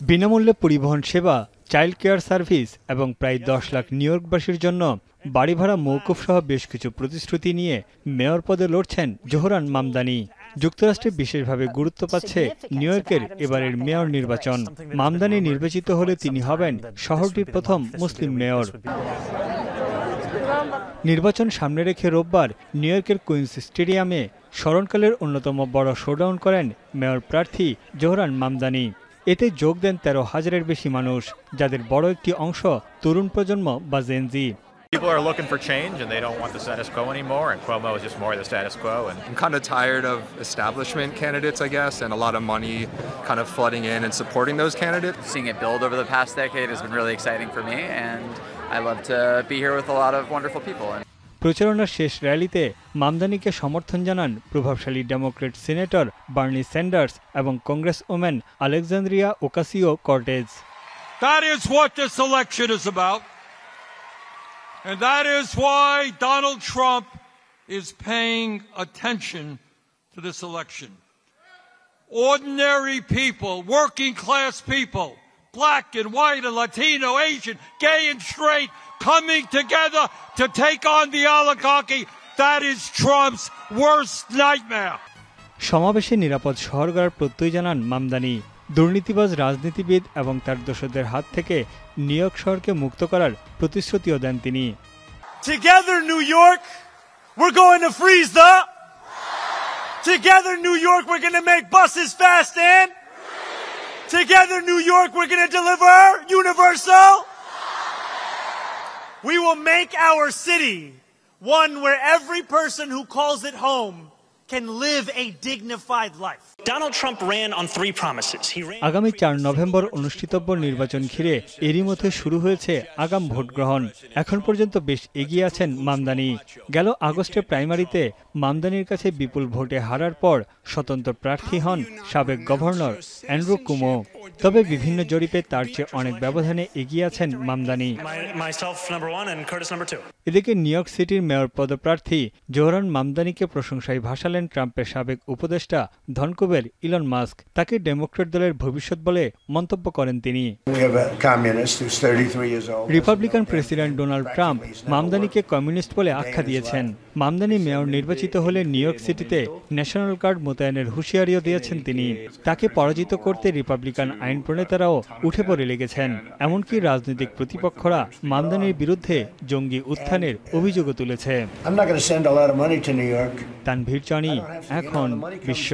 বিনামূল্যে পরিবহন সেবা, চাইল্ড কেয়ার সার্ভিস এবং প্রায় 10 লাখ নিউ ইয়র্কবাসীর জন্য বাড়ি ভাড়া মওকুফ সহ বেশ কিছু প্রতিশ্রুতি নিয়ে মেয়র পদে লড়ছেন জোহরান মামদানি। যুক্তরাষ্ট্রে বিশেষভাবে গুরুত্ব পাচ্ছে নিউ ইয়র্কের এবারের মেয়র নির্বাচন। মামদানি নির্বাচিত হলে তিনি হবেন শহরটির প্রথম মুসলিম মেয়র। নির্বাচন সামনে রেখে রোববার নিউ ইয়র্কের কুইন্স স্টেডিয়ামে স্মরণকালের অন্যতম বড় শোডাউন করেন মেয়র প্রার্থী জোহরান মামদানি। এতে যোগ দেন 13,000-এর বেশি মানুষ, যাদের বড় একটি অংশ তরুণ প্রজন্ম বা Gen Z. People are looking for change and they don't want the status quo anymore, and Cuomo is just more of the status quo. And I'm kind of tired of establishment candidates, I guess, and a lot of money kind of flooding in and supporting those candidates. Seeing it build over the past decade has been really exciting for me, and I love to be here with a lot of wonderful people. প্রচারণার শেষ র্যালিতে মামদানিকে সমর্থন জানান প্রভাবশালী Democrat senator Bernie Sanders এবং congresswoman Alexandria Ocasio-cottage. That is what this election is about. And that is why Donald Trump is paying attention to this election. Ordinary people, working class people, black and white and Latino, Asian, gay and straight, coming together to take on the oligarchy. That is Trump's worst nightmare. সমাবেশে নিরাপদ শহর গড়ার প্রত্যয় জানান মামদানি। দুর্নীতিবাজ রাজনীতিবিদ এবং তার দোসরদের হাত থেকে নিউ ইয়র্ক শহরকে মুক্ত করার প্রতিশ্রুতিও দেন তিনি। Together New York, we're going to freeze the. Together New York, we're going to make buses fast and. Together New York, we're going to deliver universal. We will make our city one where every person who calls it home can live a dignified life. Donald Trump ran on 3 promises. আগামী 4 November অনুষ্ঠিতব্য নির্বাচন ঘিরে এরই মধ্যে শুরু হয়েছে আগাম vote গ্রহণ। এখন পর্যন্ত বেশ এগিয়ে আছেন মামদানি। গেল আগস্টে প্রাইমারিতে মামদানির কাছে বিপুল ভোটে হারার পর স্বতন্ত্র প্রার্থী হন সাবেক গভর্নর অ্যান্ড্রু কুমো। তবে বিভিন্ন জরিপে তার চেয়ে অনেক ব্যবধানে এগিয়ে আছেন মামদানি। এদিকে নিউ ইয়র্ক সিটির মেয়র পদপ্রার্থী জোহরান মামদানিকে প্রশংসায় ভাসালেন ট্রাম্পের সাবেক উপদেষ্টা ধনকুবের ইলন মাস্ক। তাকে ডেমোক্রেট দলের ভবিষ্যৎ বলে মন্তব্য করেন তিনি। রিপাবলিকান প্রেসিডেন্ট ডোনাল্ড ট্রাম্প মামদানিকে কমিউনিস্ট বলে আখ্যা দিয়েছেন। মামদানি মেয়র নির্বাচিত হলে নিউ ইয়র্ক সিটিতে ন্যাশনাল গার্ড মোতায়েনের হুঁশিয়ারিও দিয়েছেন তিনি। তাকে পরাজিত করতে রিপাবলিকান আইন প্রণেতারাও উঠে পড়ে লেগেছেন। এমনকি রাজনৈতিক প্রতিপক্ষরা মামদানির বিরুদ্ধে জঙ্গি উত্থানের অভিযোগও তুলেছে। তানভীর চানি, এখন বিশ্ব।